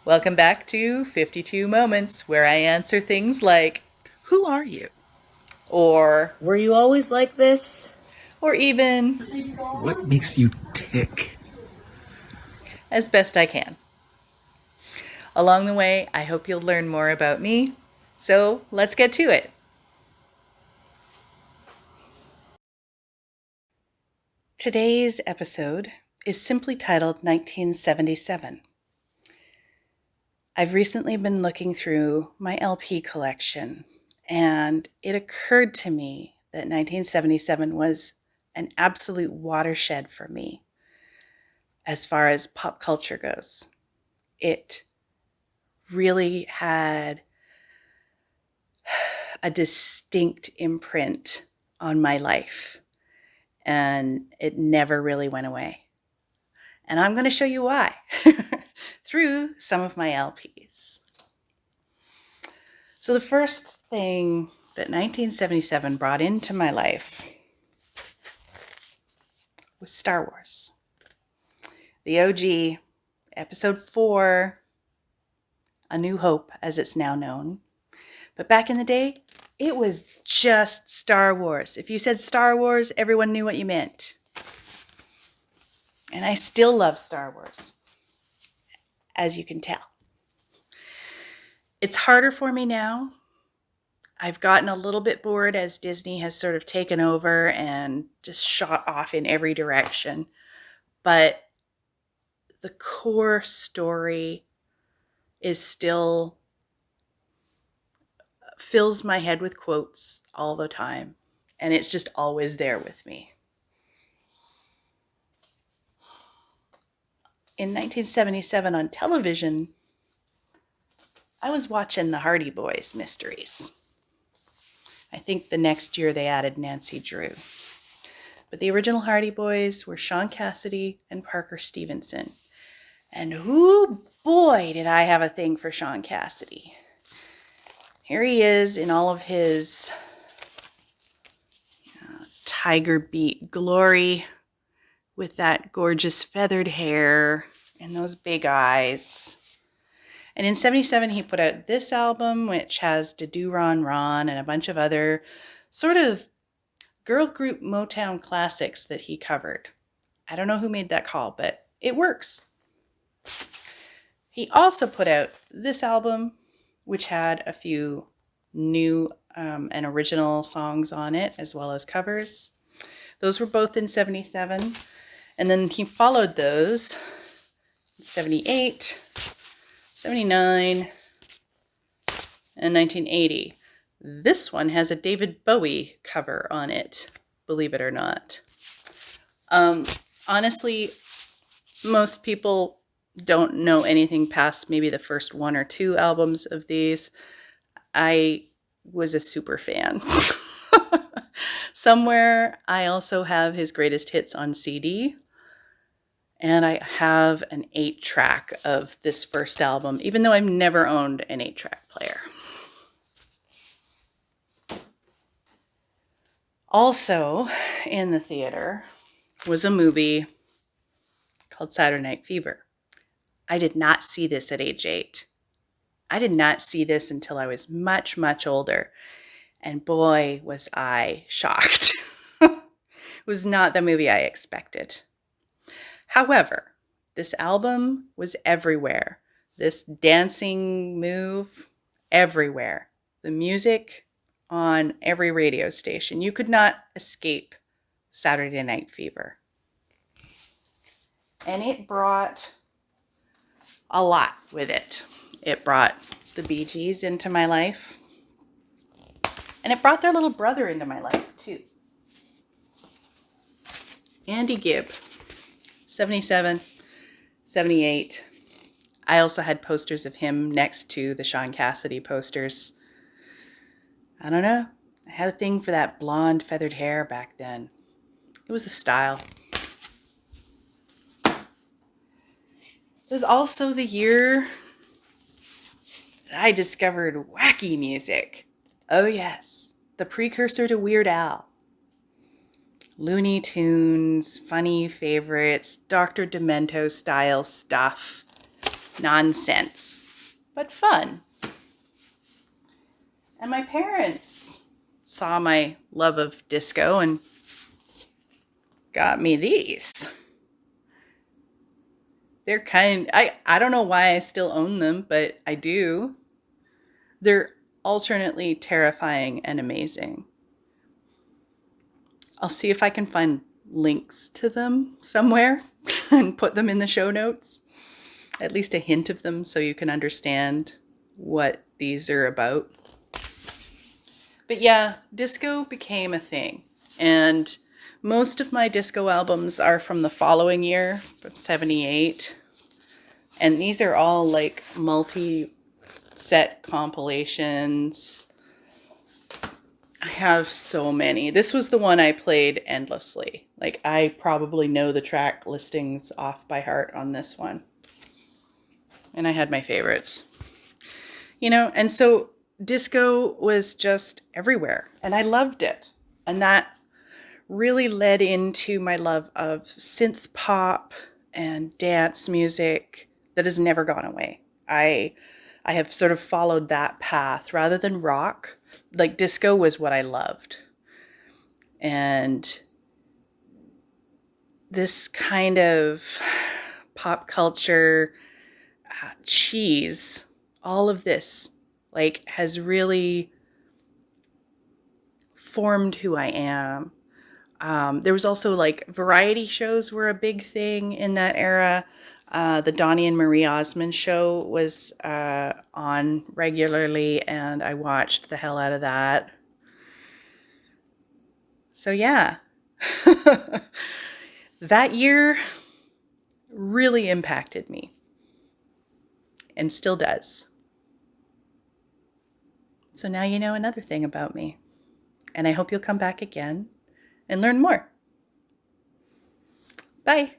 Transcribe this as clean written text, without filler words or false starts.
Welcome back to 52 Moments, where I answer things like, Who are you? or, Were you always like this? or even, What makes you tick? as best I can. Along the way, I hope you'll learn more about me. So let's get to it. Today's episode is simply titled 1977. I've recently been looking through my LP collection, and it occurred to me that 1977 was an absolute watershed for me as far as pop culture goes. It really had a distinct imprint on my life, and it never really went away. And I'm going to show you why through some of my LPs. So, the first thing that 1977 brought into my life was Star Wars. The OG, Episode 4, A New Hope, as it's now known. But back in the day, it was just Star Wars. If you said Star Wars, everyone knew what you meant. And I still love Star Wars, as you can tell. It's harder for me now. I've gotten a little bit bored as Disney has sort of taken over and just shot off in every direction. But the core story is still fills my head with quotes all the time. And it's just always there with me. In 1977 on television, I was watching the Hardy Boys mysteries. I think the next year they added Nancy Drew. But the original Hardy Boys were Shaun Cassidy and Parker Stevenson. And boy, did I have a thing for Shaun Cassidy. Here he is in all of his tiger beat glory with that gorgeous feathered hair and those big eyes. And in 77, he put out this album, which has Da Do Ron Ron and a bunch of other sort of girl group Motown classics that he covered. I don't know who made that call, but it works. He also put out this album, which had a few new and original songs on it, as well as covers. Those were both in 77. And then he followed those in 78, 79, and 1980. This one has a David Bowie cover on it, believe it or not. Honestly, most people don't know anything past maybe the first one or two albums of these. I was a super fan. Somewhere I also have his greatest hits on CD. And I have an 8-track of this first album, even though I've never owned an 8-track player. Also in the theater was a movie called Saturday Night Fever. I did not see this at age 8. I did not see this until I was much, much older. And boy, was I shocked. It was not the movie I expected. However, this album was everywhere. This dancing move, everywhere. The music on every radio station. You could not escape Saturday Night Fever. And it brought a lot with it. It brought the Bee Gees into my life. And it brought their little brother into my life, too. Andy Gibb, 77, 78. I also had posters of him next to the Shaun Cassidy posters. I don't know. I had a thing for that blonde feathered hair back then. It was the style. It was also the year that I discovered wacky music. Oh yes, the precursor to Weird Al. Looney Tunes, funny favorites, Dr. Demento style stuff. nonsense, but fun. And my parents saw my love of disco and got me these. They're I don't know why I still own them, but I do. They're alternately terrifying and amazing. I'll see if I can find links to them somewhere and put them in the show notes. At least a hint of them so you can understand what these are about. But yeah, disco became a thing. And most of my disco albums are from the following year, from 78. And these are all like multi-set compilations. I have so many. This was the one I played endlessly. Like, I probably know the track listings off by heart on this one. And I had my favorites. You know, and so disco was just everywhere. And I loved it. And that really led into my love of synth pop and dance music that has never gone away. I have sort of followed that path rather than rock. Like, disco was what I loved. And this kind of pop culture, cheese, all of this, like, has really formed who I am. There was also, like, variety shows were a big thing in that era. The Donnie and Marie Osmond show was on regularly, and I watched the hell out of that. So yeah, that year really impacted me and still does. So now you know another thing about me, and I hope you'll come back again and learn more. Bye.